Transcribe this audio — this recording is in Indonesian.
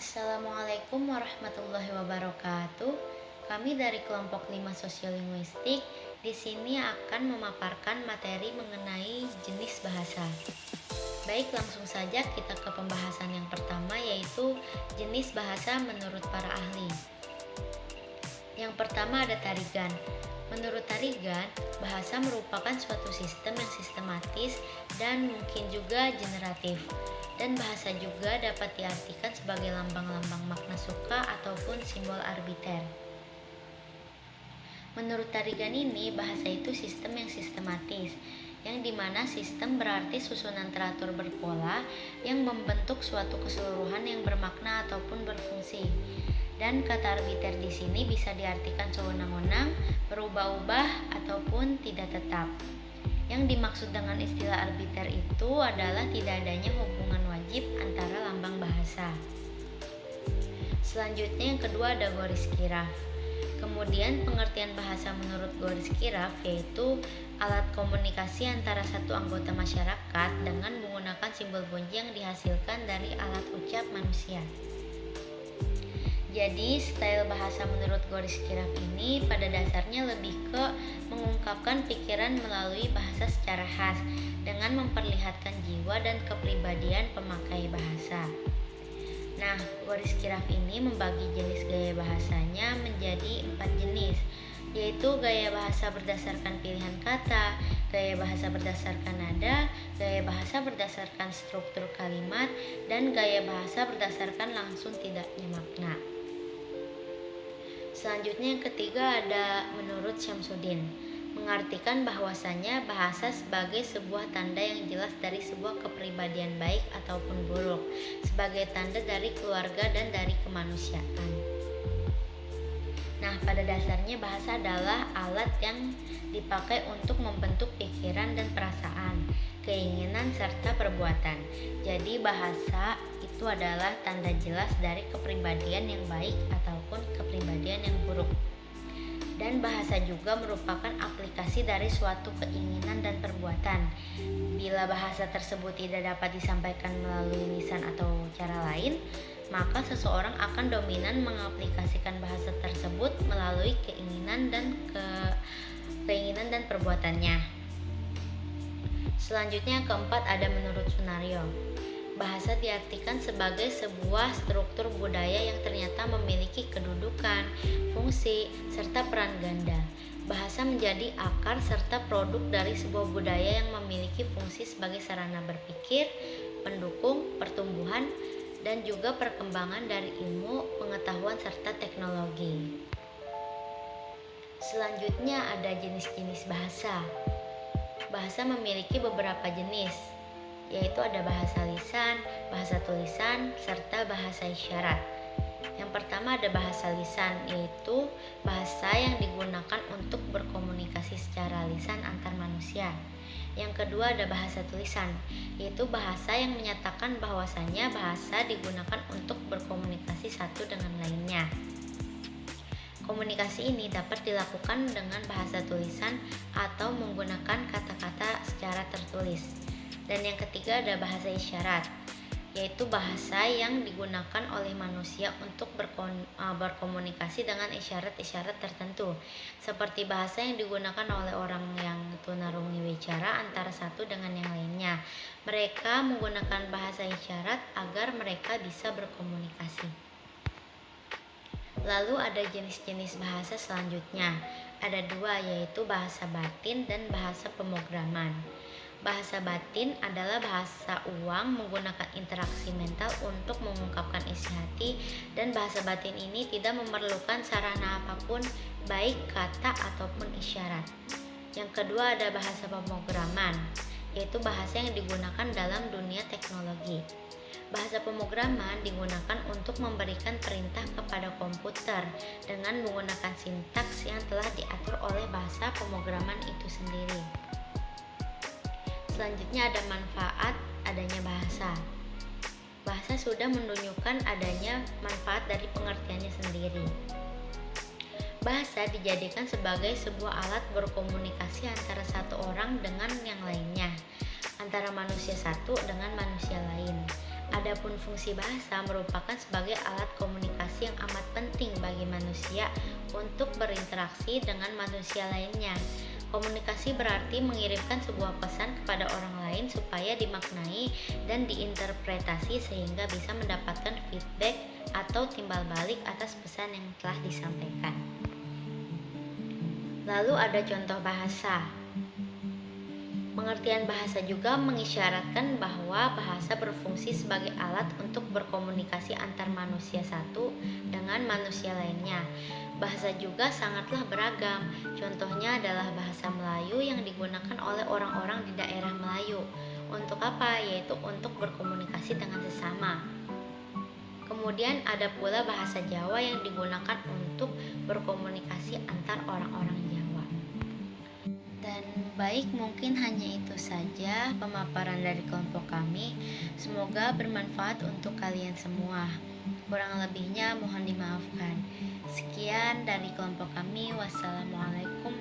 Assalamualaikum warahmatullahi wabarakatuh. Kami dari kelompok 5 Sosiolinguistik di sini akan memaparkan materi mengenai jenis bahasa. Baik, langsung saja kita ke pembahasan yang pertama, yaitu jenis bahasa menurut para ahli. Yang pertama ada tarigan. Menurut tarigan, bahasa merupakan suatu sistem yang sistematis dan mungkin juga generatif. Dan bahasa juga dapat diartikan sebagai lambang-lambang makna suka ataupun simbol arbiter. Menurut tarigan ini, bahasa itu sistem yang sistematis, yang dimana sistem berarti susunan teratur berpola yang membentuk suatu keseluruhan yang bermakna ataupun berfungsi. Dan kata arbiter di sini bisa diartikan sewenang-wenang, berubah-ubah ataupun tidak tetap. Yang dimaksud dengan istilah arbiter itu adalah tidak adanya hubungan wajib antara lambang bahasa. Selanjutnya yang kedua ada Goris Kiraf. Kemudian pengertian bahasa menurut Goris Kiraf yaitu alat komunikasi antara satu anggota masyarakat dengan menggunakan simbol bunyi yang dihasilkan dari alat ucap manusia. Jadi, style bahasa menurut Goris Kiraf ini pada dasarnya lebih ke mengungkapkan pikiran melalui bahasa secara khas dengan memperlihatkan jiwa dan kepribadian pemakai bahasa. Nah, Goris Kiraf ini membagi jenis gaya bahasanya menjadi 4 jenis, yaitu gaya bahasa berdasarkan pilihan kata, gaya bahasa berdasarkan nada, gaya bahasa berdasarkan struktur kalimat, dan gaya bahasa berdasarkan langsung tidaknya makna. Selanjutnya yang ketiga ada menurut Syamsuddin, mengartikan bahwasannya bahasa sebagai sebuah tanda yang jelas dari sebuah kepribadian baik ataupun buruk, sebagai tanda dari keluarga dan dari kemanusiaan. Nah, pada dasarnya bahasa adalah alat yang dipakai untuk membentuk pikiran dan perasaan, keinginan serta perbuatan. Jadi bahasa itu adalah tanda jelas dari kepribadian yang baik ataupun kepribadian yang buruk. Dan bahasa juga merupakan aplikasi dari suatu keinginan dan perbuatan. Bila bahasa tersebut tidak dapat disampaikan melalui lisan atau cara lain, maka seseorang akan dominan mengaplikasikan bahasa tersebut melalui keinginan dan perbuatannya. Selanjutnya yang keempat ada menurut Sunario. Bahasa diartikan sebagai sebuah struktur budaya yang ternyata memiliki kedudukan, fungsi, serta peran ganda. Bahasa menjadi akar serta produk dari sebuah budaya yang memiliki fungsi sebagai sarana berpikir, pendukung, pertumbuhan, dan juga perkembangan dari ilmu, pengetahuan, serta teknologi. Selanjutnya ada jenis-jenis bahasa. Bahasa memiliki beberapa jenis, yaitu ada bahasa lisan, bahasa tulisan, serta bahasa isyarat. Yang pertama ada bahasa lisan, yaitu bahasa yang digunakan untuk berkomunikasi secara lisan antar manusia. Yang kedua ada bahasa tulisan, yaitu bahasa yang menyatakan bahwasannya bahasa digunakan untuk berkomunikasi satu dengan lainnya. Komunikasi ini dapat dilakukan dengan bahasa tulisan atau menggunakan kata-kata secara tertulis. Dan yang ketiga ada bahasa isyarat, yaitu bahasa yang digunakan oleh manusia untuk berkomunikasi dengan isyarat-isyarat tertentu, seperti bahasa yang digunakan oleh orang yang tunarungu wicara antara satu dengan yang lainnya. Mereka menggunakan bahasa isyarat agar mereka bisa berkomunikasi. Lalu ada jenis-jenis bahasa selanjutnya. Ada dua, yaitu bahasa batin dan bahasa pemrograman. Bahasa batin adalah bahasa uang menggunakan interaksi mental untuk mengungkapkan isi hati, dan bahasa batin ini tidak memerlukan sarana apapun, baik kata ataupun isyarat. Yang kedua ada bahasa pemrograman, yaitu bahasa yang digunakan dalam dunia teknologi. Bahasa pemrograman digunakan untuk memberikan perintah kepada komputer dengan menggunakan sintaks yang telah diatur oleh bahasa pemrograman itu sendiri. Selanjutnya ada manfaat adanya bahasa. Bahasa sudah menunjukkan adanya manfaat dari pengertiannya sendiri. Bahasa dijadikan sebagai sebuah alat berkomunikasi antara satu orang dengan yang lainnya, antara manusia satu dengan manusia lain. Adapun fungsi bahasa merupakan sebagai alat komunikasi yang amat penting bagi manusia untuk berinteraksi dengan manusia lainnya. Komunikasi berarti mengirimkan sebuah pesan kepada orang lain supaya dimaknai dan diinterpretasi sehingga bisa mendapatkan feedback atau timbal balik atas pesan yang telah disampaikan. Lalu ada contoh bahasa. Pengertian bahasa juga mengisyaratkan bahwa bahasa berfungsi sebagai alat untuk berkomunikasi antar manusia satu dengan manusia lainnya. Bahasa juga sangatlah beragam. Contohnya adalah bahasa Melayu yang digunakan oleh orang-orang di daerah Melayu. Untuk apa? Yaitu untuk berkomunikasi dengan sesama. Kemudian ada pula bahasa Jawa yang digunakan untuk berkomunikasi antar orang-orang Jawa. Dan baik, mungkin hanya itu saja pemaparan dari kelompok kami. Semoga bermanfaat untuk kalian semua. Kurang lebihnya mohon dimaafkan. Sekian dari kelompok kami. Wassalamualaikum